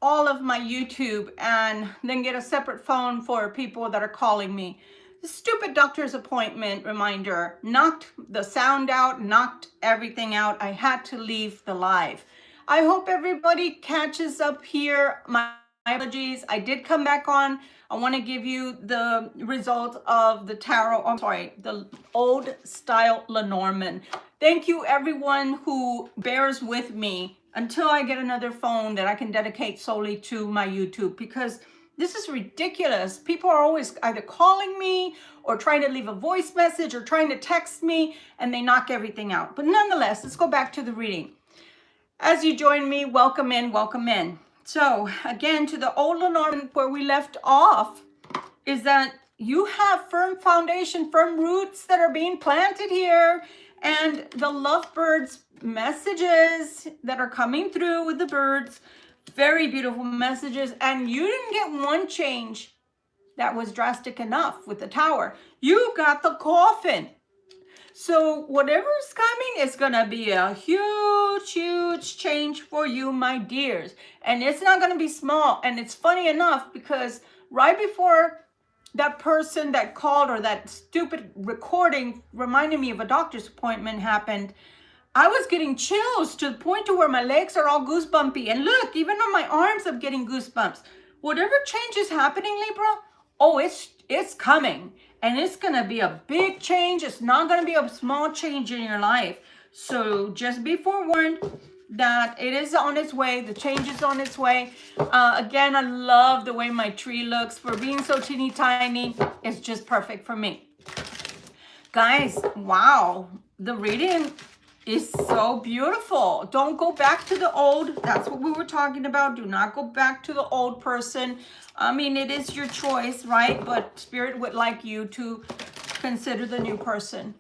all of my YouTube and then get a separate phone for people that are calling me. The stupid doctor's appointment reminder knocked the sound out, knocked everything out. I had to leave the live. I hope everybody catches up here. My apologies. I did come back on. I want to give you the result of the tarot. I'm sorry, the old style Lenormand. Thank you everyone who bears with me until I get another phone that I can dedicate solely to my YouTube, because this is ridiculous. People are always either calling me or trying to leave a voice message or trying to text me, and they knock everything out. But nonetheless, let's go back to the reading. As you join me, welcome in, welcome in. So again, to the old Lenormand, where we left off is that you have firm foundation, firm roots that are being planted here, and the lovebirds messages that are coming through with the birds, very beautiful messages. And you didn't get one change that was drastic enough with the tower. You got the coffin. So whatever's coming is gonna be a huge, huge change for you, my dears. And it's not gonna be small. And it's funny enough, because right before that person that called, or that stupid recording reminded me of a doctor's appointment happened, I was getting chills to the point to where my legs are all goosebumpy. And look, even on my arms, I'm getting goosebumps. Whatever change is happening, Libra, oh, it's coming. And it's going to be a big change. It's not going to be a small change in your life. So just be forewarned that it is on its way. The change is on its way. Again, I love the way my tree looks. For being so teeny tiny, it's just perfect for me. Guys, wow. The reading is so beautiful. Don't go back to the old. That's what we were talking about. Do not go back to the old person. I mean, it is your choice, right? But Spirit would like you to consider the new person.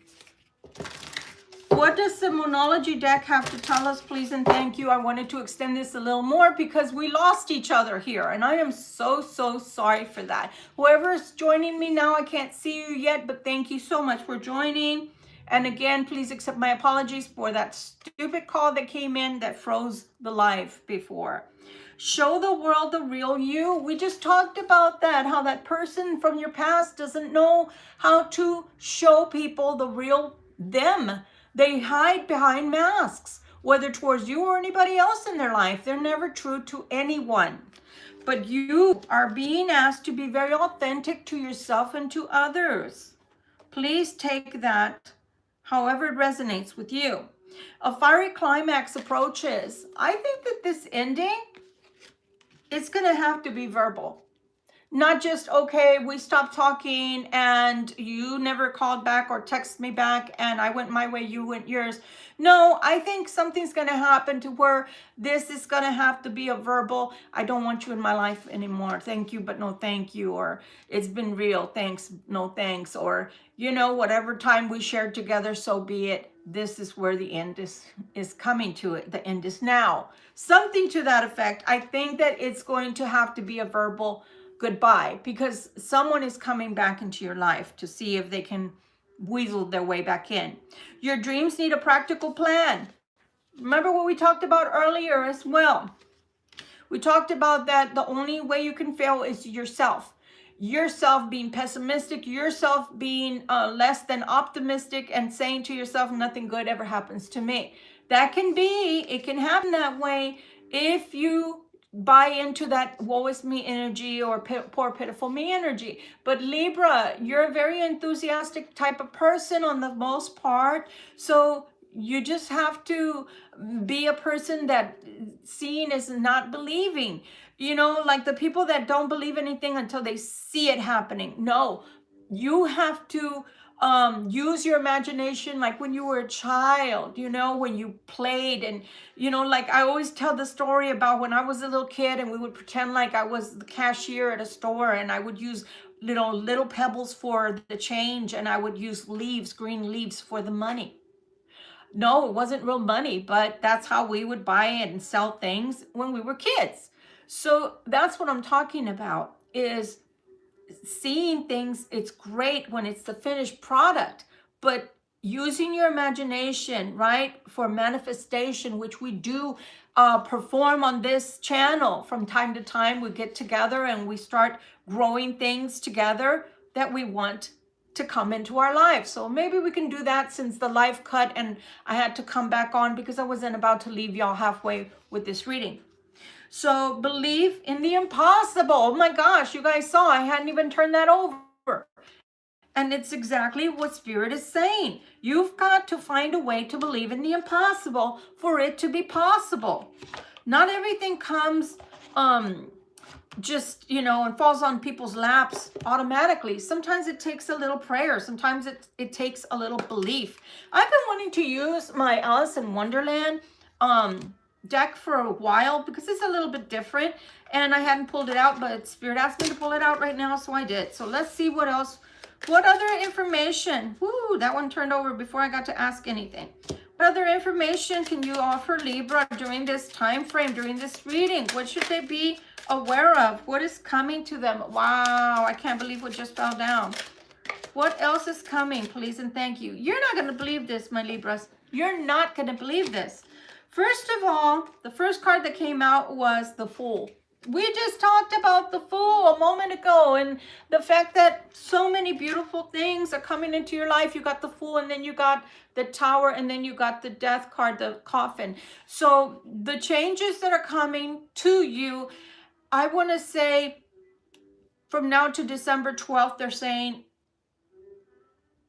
What does the Moonology deck have to tell us, please and thank you? I wanted to extend this a little more because we lost each other here, and I am so, so sorry for that. Whoever's joining me now, I can't see you yet, but thank you so much for joining. And again, please accept my apologies for that stupid call that came in that froze the live before. Show the world the real you. We just talked about that, how that person from your past doesn't know how to show people the real them. They hide behind masks, whether towards you or anybody else in their life. They're never true to anyone. But you are being asked to be very authentic to yourself and to others. Please take that however it resonates with you. A fiery climax approaches. I think that this ending, it's going to have to be verbal. Not just, okay, we stopped talking and you never called back or texted me back and I went my way, you went yours. No, I think something's going to happen to where this is going to have to be a verbal, I don't want you in my life anymore. Thank you, but no thank you. Or it's been real. Thanks, no thanks. Or, you know, whatever time we shared together, so be it. This is where the end is coming to it. The end is now. Something to that effect. I think that it's going to have to be a verbal goodbye, because someone is coming back into your life to see if they can weasel their way back in. Your dreams need a practical plan. Remember what we talked about earlier as well. We talked about that the only way you can fail is yourself. Yourself being pessimistic, yourself being less than optimistic and saying to yourself, nothing good ever happens to me. That can be, it can happen that way if you buy into that woe is me energy or poor pitiful me energy. But Libra, you're a very enthusiastic type of person on the most part. So you just have to be a person that seeing is not believing. You know, like the people that don't believe anything until they see it happening. No, you have to use your imagination, like when you were a child, you know, when you played. And, you know, like I always tell the story about when I was a little kid and we would pretend like I was the cashier at a store, and I would use little pebbles for the change, and I would use leaves, green leaves, for the money. No, it wasn't real money, but that's how we would buy and sell things when we were kids. So that's what I'm talking about, is seeing things. It's great when it's the finished product, but using your imagination, right, for manifestation, which we do perform on this channel from time to time. We get together and we start growing things together that we want to come into our life. So maybe we can do that, since the live cut and I had to come back on because I wasn't about to leave y'all halfway with this reading. So believe in the impossible. Oh my gosh, you guys saw I hadn't even turned that over. And it's exactly what Spirit is saying. You've got to find a way to believe in the impossible for it to be possible. Not everything comes just, and falls on people's laps automatically. Sometimes it takes a little prayer. Sometimes it takes a little belief. I've been wanting to use my Alice in Wonderland deck for a while because it's a little bit different. And I hadn't pulled it out, but Spirit asked me to pull it out right now, so I did. So let's see what else. What other information? Woo, that one turned over before I got to ask anything. What other information can you offer Libra during this time frame, during this reading? What should they be aware of? What is coming to them? Wow, I can't believe what just fell down. What else is coming, please and thank you? You're not going to believe this, my Libras. You're not going to believe this. First of all, the first card that came out was the Fool. We just talked about the Fool a moment ago, and the fact that so many beautiful things are coming into your life. You got the Fool, and then you got the Tower, and then you got the Death card, the Coffin. So the changes that are coming to you, I want to say from now to December 12th, they're saying,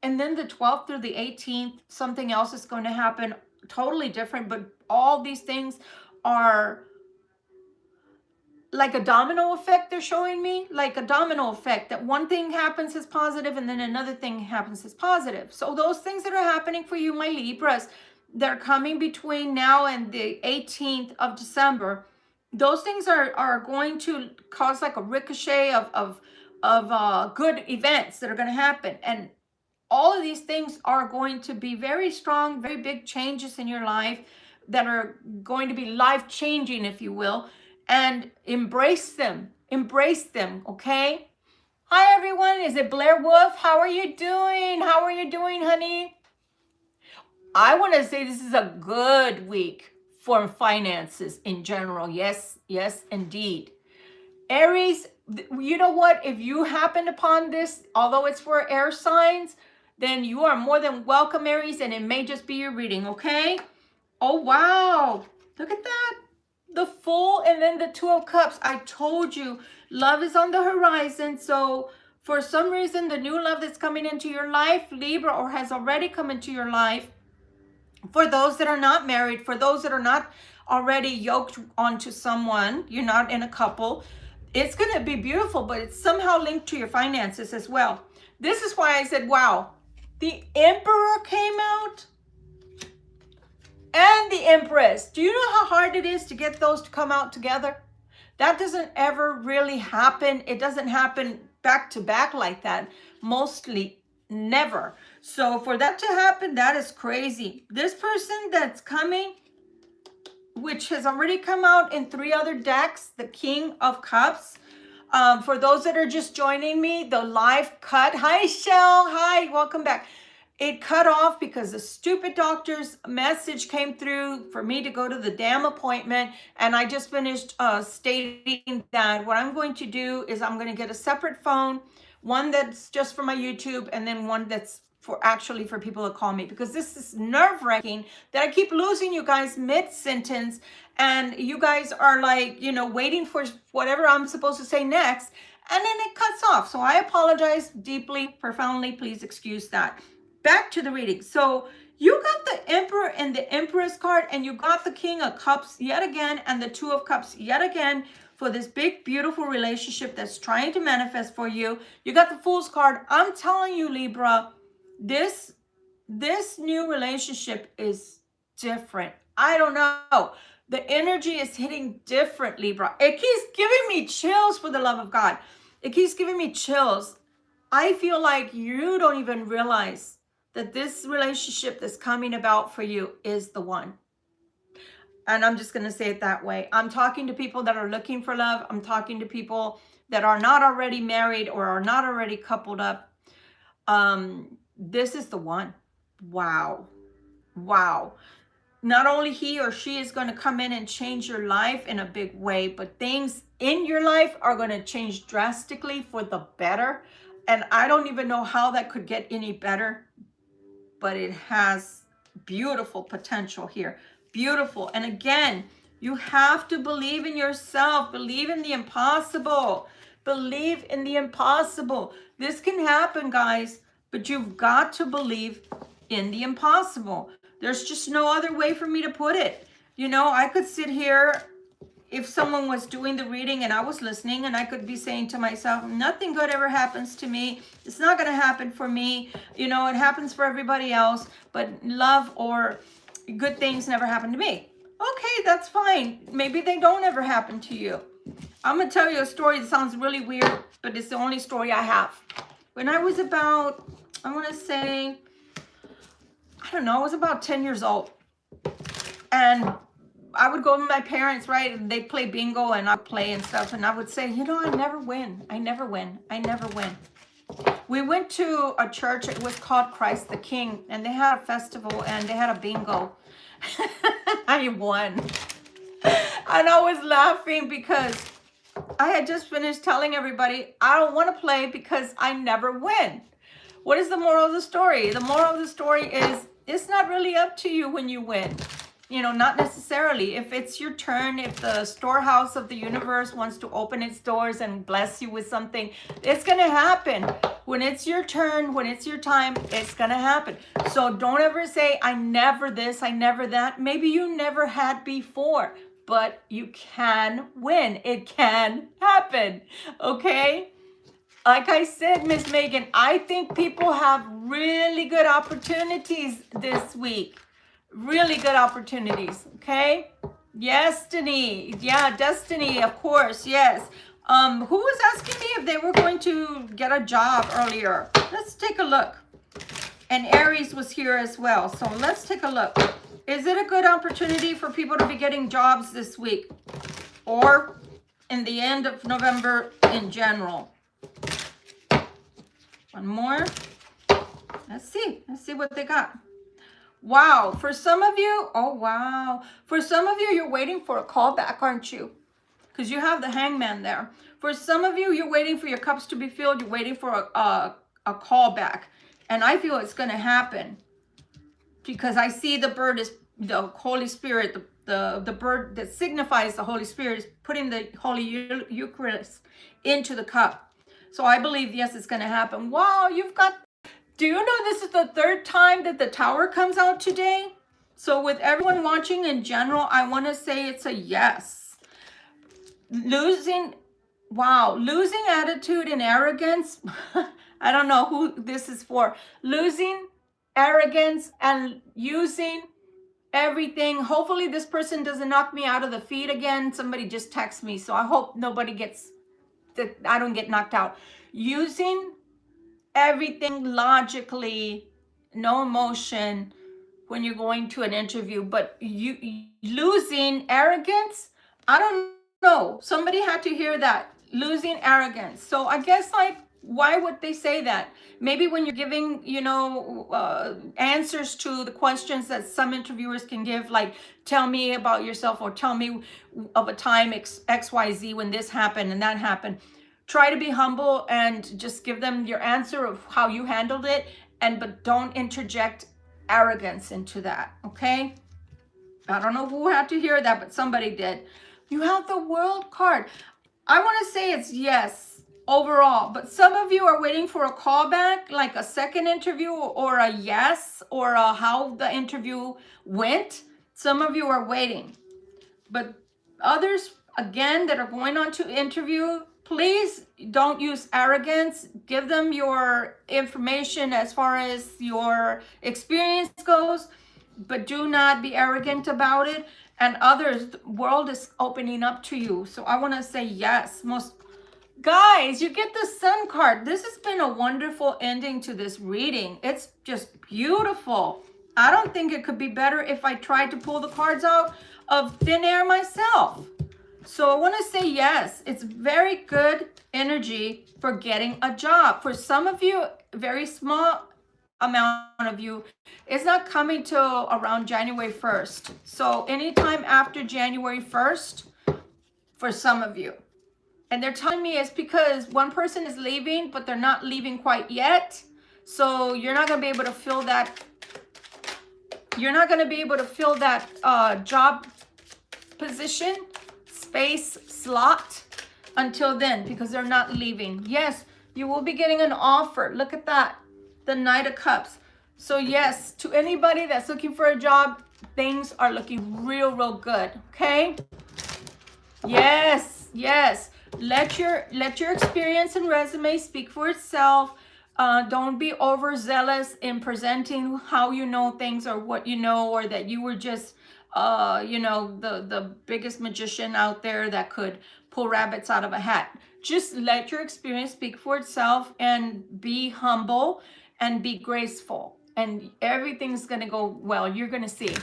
and then the 12th through the 18th, something else is going to happen totally different. But all these things are like a domino effect. They're showing me like a domino effect, that one thing happens as positive and then another thing happens as positive. So those things that are happening for you, my Libras, they're coming between now and the 18th of December. Those things are going to cause like a ricochet of good events that are going to happen. And all of these things are going to be very strong, very big changes in your life that are going to be life-changing, if you will. And embrace them, okay? Hi, everyone. Is it Blair Wolf? How are you doing? How are you doing, honey? I want to say this is a good week for finances in general. Yes, indeed. Aries, you know what? If you happened upon this, although it's for air signs, then you are more than welcome, Aries, and it may just be your reading, okay? Oh, wow. Look at that. The Fool and then the Two of Cups. I told you, love is on the horizon. So for some reason, the new love that's coming into your life, Libra, or has already come into your life, for those that are not married, for those that are not already yoked onto someone, you're not in a couple, it's going to be beautiful, but it's somehow linked to your finances as well. This is why I said, wow, the Emperor came out. And the Empress. Do you know how hard it is to get those to come out together? That doesn't ever really happen. It doesn't happen back to back like that. Mostly never. So for that to happen, that is crazy. This person that's coming, which has already come out in 3 other decks, the King of Cups. For those that are just joining me, the live cut. Hi, Shell. Hi, welcome back. It cut off because the stupid doctor's message came through for me to go to the damn appointment. And I just finished stating that what I'm going to do is I'm going to get a separate phone, one that's just for my YouTube, and then one that's for people to call me, because this is nerve-wracking that I keep losing you guys mid-sentence, and you guys are like, waiting for whatever I'm supposed to say next, and then it cuts off. So I apologize deeply, profoundly. Please excuse that. Back to the reading. So you got the Emperor and the Empress card, and you got the King of Cups yet again, and the Two of Cups yet again, for this big, beautiful relationship that's trying to manifest for you. You got the Fool's card. I'm telling you, Libra, this new relationship is different. I don't know. The energy is hitting different, Libra. It keeps giving me chills, for the love of God. It keeps giving me chills. I feel like you don't even realize that this relationship that's coming about for you is the one. And I'm just going to say it that way. I'm talking to people that are looking for love. I'm talking to people that are not already married or are not already coupled up. This is the one. Wow. Wow. Not only he or she is going to come in and change your life in a big way, but things in your life are going to change drastically for the better. And I don't even know how that could get any better, but it has beautiful potential here. Beautiful. And again, you have to believe in yourself. Believe in the impossible. Believe in the impossible. This can happen, guys, but you've got to believe in the impossible. There's just no other way for me to put it. You know, I could sit here if someone was doing the reading and I was listening, and I could be saying to myself, nothing good ever happens to me. It's not going to happen for me. You know, it happens for everybody else, but love or good things never happen to me. Okay, that's fine. Maybe they don't ever happen to you. I'm going to tell you a story that sounds really weird, but it's the only story I have. When I was about, I want to say, I don't know, I was about 10 years old. And I would go with my parents, right? And they'd play bingo and I'd play and stuff. And I would say, you know, I never win. I never win. I never win. We went to a church. It was called Christ the King. And they had a festival and they had a bingo. I won. And I was laughing because I had just finished telling everybody, I don't want to play because I never win. What is the moral of the story? The moral of the story is it's not really up to you when you win. You know, not necessarily. If it's your turn, if the storehouse of the universe wants to open its doors and bless you with something, it's going to happen. When it's your turn, when it's your time, it's going to happen. So don't ever say, I never this, I never that. Maybe you never had before, but you can win. It can happen. Okay? Like I said, Miss Megan, I think people have really good opportunities this week. Really good opportunities, okay? Destiny, yeah, Destiny, of course, yes. Who was asking me if they were going to get a job earlier? Let's take a look. And Aries was here as well, so let's take a look. Is it a good opportunity for people to be getting jobs this week? Or in the end of November in general? One more. Let's see what they got. Wow, for some of you, oh wow. For some of you, you're waiting for a call back, aren't you? Because you have the Hangman there. For some of you, you're waiting for your cups to be filled. You're waiting for a call back. And I feel it's going to happen. Because I see the bird is the Holy Spirit, the bird that signifies the Holy Spirit is putting the Holy Eucharist into the cup. So I believe, yes, it's going to happen. Wow, you've got... Do you know this is the third time that the Tower comes out today? So with everyone watching in general, I want to say it's a yes. Losing attitude and arrogance. I don't know who this is for. Losing arrogance and using everything. Hopefully this person doesn't knock me out of the feed again. Somebody just text me. So I hope nobody gets, that I don't get knocked out. Using everything logically, no emotion when you're going to an interview, but you losing arrogance, I don't know. Somebody had to hear that, losing arrogance. So I guess, like, why would they say that? Maybe when you're giving, you know, answers to the questions that some interviewers can give, like, tell me about yourself, or tell me of a time XYZ when this happened and that happened. Try to be humble and just give them your answer of how you handled it, but don't interject arrogance into that, okay? I don't know who had to hear that, but somebody did. You have the World card. I want to say it's yes overall, but some of you are waiting for a callback, like a second interview, or a yes, or a how the interview went. Some of you are waiting, but others, again, that are going on to interview, please don't use arrogance. Give them your information as far as your experience goes, but do not be arrogant about it. And others, the world is opening up to you. So I want to say yes. Guys, you get the Sun card. This has been a wonderful ending to this reading. It's just beautiful. I don't think it could be better if I tried to pull the cards out of thin air myself. So I want to say yes, it's very good energy for getting a job. For some of you, very small amount of you is not coming till around January 1st. So anytime after January 1st for some of you. And they're telling me it's because one person is leaving, but they're not leaving quite yet. So you're not going to be able to fill that. You're not going to be able to fill that job position, space, slot until then, because they're not leaving. Yes, you will be getting an offer. Look at that. The Knight of Cups. So yes, to anybody that's looking for a job, things are looking real, real good. Okay. Yes, yes. Let your experience and resume speak for itself. Don't be overzealous in presenting how you know things or what you know, or that you were just the biggest magician out there that could pull rabbits out of a hat. Just let your experience speak for itself, and be humble and be graceful, and everything's going to go well. You're going to see.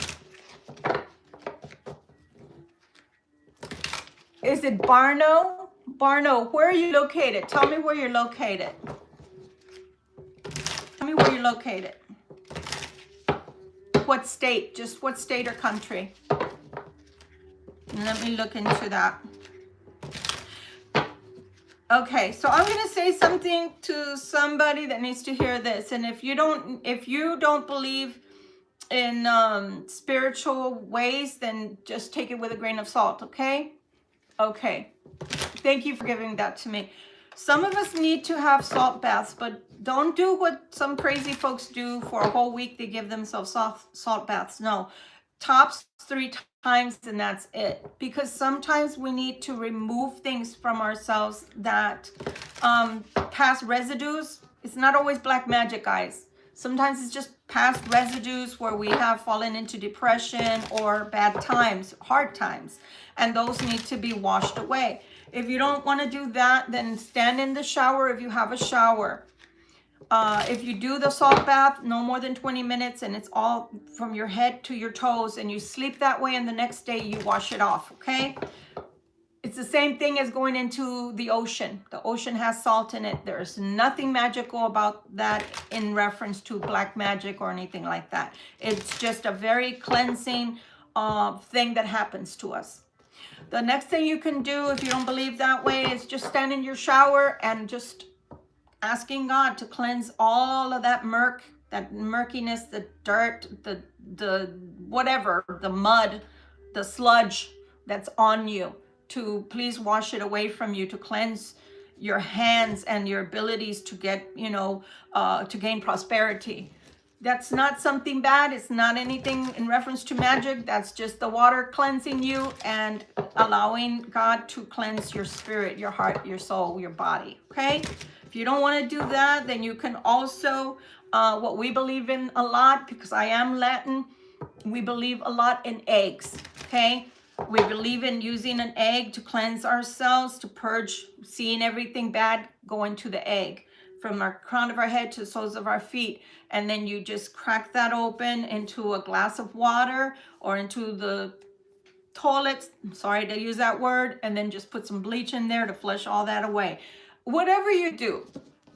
Is it Barno? Barno, where are you located? Tell me where you're located. Tell me where you're located. What state? Just what state or country? And let me look into that. Okay, so I'm going to say something to somebody that needs to hear this. And if you don't believe in spiritual ways, then just take it with a grain of salt, okay? Okay. Thank you for giving that to me. Some of us need to have salt baths, but don't do what some crazy folks do for a whole week. They give themselves salt baths. No, tops 3 times and that's it. Because sometimes we need to remove things from ourselves that past residues. It's not always black magic, guys. Sometimes it's just past residues where we have fallen into depression or bad times, hard times, and those need to be washed away. If you don't want to do that, then stand in the shower if you have a shower. If you do the salt bath, no more than 20 minutes, and it's all from your head to your toes, and you sleep that way, and the next day you wash it off, okay? It's the same thing as going into the ocean. The ocean has salt in it. There's nothing magical about that in reference to black magic or anything like that. It's just a very cleansing thing that happens to us. The next thing you can do, if you don't believe that way, is just stand in your shower and just asking God to cleanse all of that murkiness, the dirt, the whatever, the mud, the sludge that's on you, to please wash it away from you, to cleanse your hands and your abilities to get, to gain prosperity. That's not something bad. It's not anything in reference to magic. That's just the water cleansing you and allowing God to cleanse your spirit, your heart, your soul, your body. Okay? If you don't want to do that, then you can also, what we believe in a lot, because I am Latin, we believe a lot in eggs. Okay? We believe in using an egg to cleanse ourselves, to purge, seeing everything bad go into the egg, from our crown of our head to the soles of our feet. And then you just crack that open into a glass of water or into the toilet, sorry to use that word, and then just put some bleach in there to flush all that away. Whatever you do,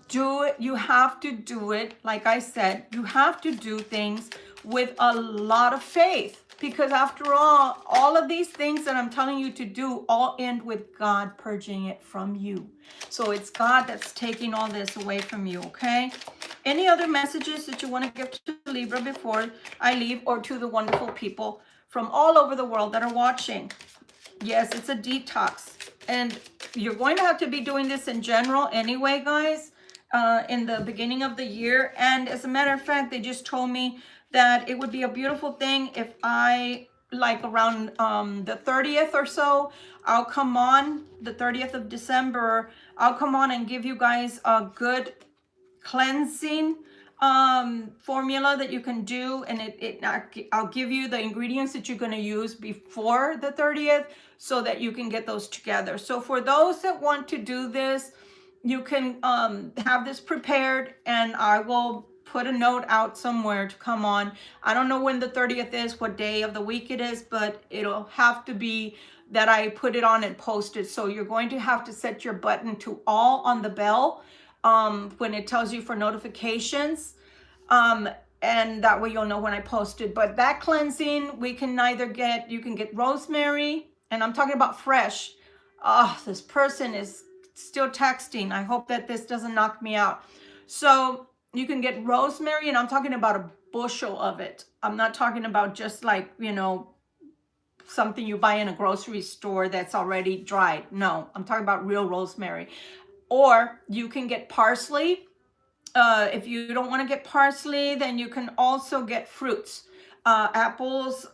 do it. You have to do it. Like I said, you have to do things with a lot of faith, because after all of these things that I'm telling you to do all end with God purging it from you. So it's God that's taking all this away from you, okay? Any other messages that you want to give to Libra before I leave, or to the wonderful people from all over the world that are watching? Yes, it's a detox. And you're going to have to be doing this in general anyway, guys, in the beginning of the year. And as a matter of fact, they just told me that it would be a beautiful thing if I, like around the 30th or so, I'll come on, the 30th of December, I'll come on and give you guys a good cleansing formula that you can do. And I'll give you the ingredients that you're going to use before the 30th so that you can get those together. So for those that want to do this, you can have this prepared, and I will put a note out somewhere to come on. I don't know when the 30th is, what day of the week it is, but it'll have to be that I put it on and post it. So you're going to have to set your button to all on the bell when it tells you for notifications. And that way you'll know when I post it. But that cleansing, we can either get, you can get rosemary, and I'm talking about fresh. Oh, this person is still texting. I hope that this doesn't knock me out. So you can get rosemary, and I'm talking about a bushel of it. I'm not talking about just like, you know, something you buy in a grocery store that's already dried. No, I'm talking about real rosemary. Or you can get parsley. If you don't want to get parsley, then you can also get fruits, apples,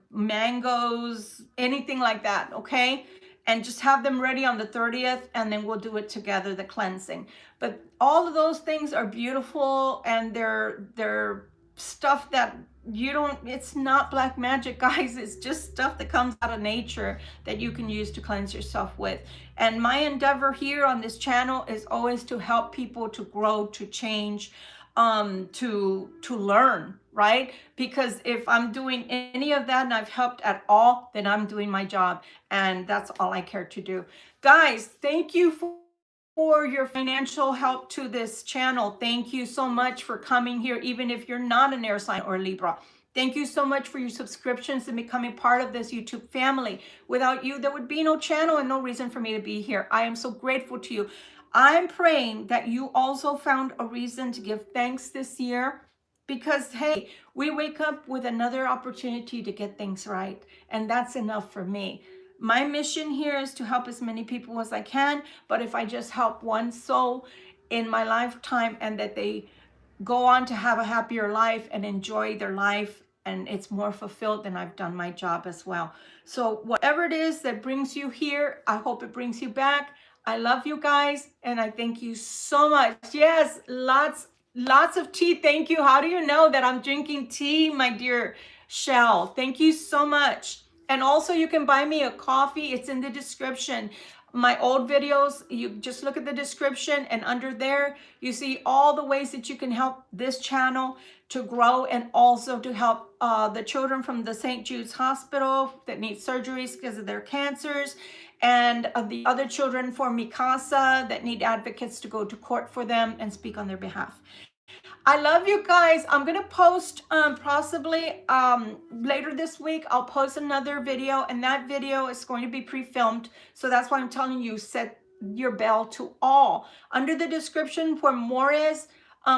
mangoes, anything like that, okay? And just have them ready on the 30th, and then we'll do it together, the cleansing. But all of those things are beautiful, and they're stuff that you don't, it's not black magic, guys. It's just stuff that comes out of nature that you can use to cleanse yourself with. And my endeavor here on this channel is always to help people to grow, to change, to learn, right? Because if I'm doing any of that and I've helped at all, then I'm doing my job, and that's all I care to do. Guys, thank you for your financial help to this channel. Thank you so much for coming here, even if you're not an air sign or Libra. Thank you so much for your subscriptions and becoming part of this YouTube family. Without you, there would be no channel and no reason for me to be here. I am so grateful to you. I'm praying that you also found a reason to give thanks this year, because hey, we wake up with another opportunity to get things right, and that's enough for me. My mission here is to help as many people as I can, but if I just help one soul in my lifetime, and that they go on to have a happier life and enjoy their life, and it's more fulfilled, then I've done my job as well. So whatever it is that brings you here, I hope it brings you back. I love you guys, and I thank you so much. Yes, lots of tea. Thank you. How do you know that I'm drinking tea, my dear Shell? Thank you so much. And also, you can buy me a coffee. It's in the description. My old videos, you just look at the description, and under there, you see all the ways that you can help this channel to grow, and also to help the children from the St. Jude's Hospital that need surgeries because of their cancers, and the other children for Mikasa that need advocates to go to court for them and speak on their behalf. I love you guys. I'm going to post possibly later this week. I'll post another video, and that video is going to be pre-filmed. So that's why I'm telling you, set your bell to all. Under the description where more is,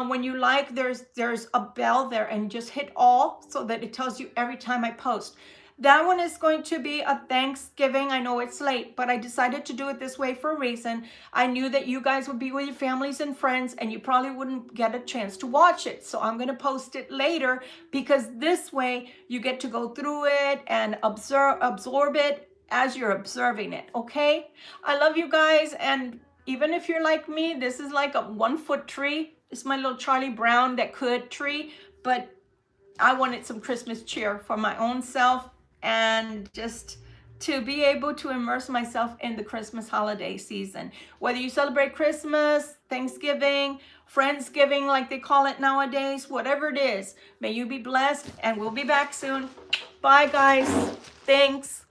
when you like, there's a bell there, and just hit all so that it tells you every time I post. That one is going to be a Thanksgiving. I know it's late, but I decided to do it this way for a reason. I knew that you guys would be with your families and friends, and you probably wouldn't get a chance to watch it. So I'm going to post it later, because this way you get to go through it and absorb it as you're observing it. Okay? I love you guys. And even if you're like me, this is like a 1-foot tree. It's my little Charlie Brown that could tree, but I wanted some Christmas cheer for my own self, and just to be able to immerse myself in the Christmas holiday season. Whether you celebrate Christmas, Thanksgiving, Friendsgiving, like they call it nowadays, whatever it is, may you be blessed, and we'll be back soon. Bye, guys. Thanks.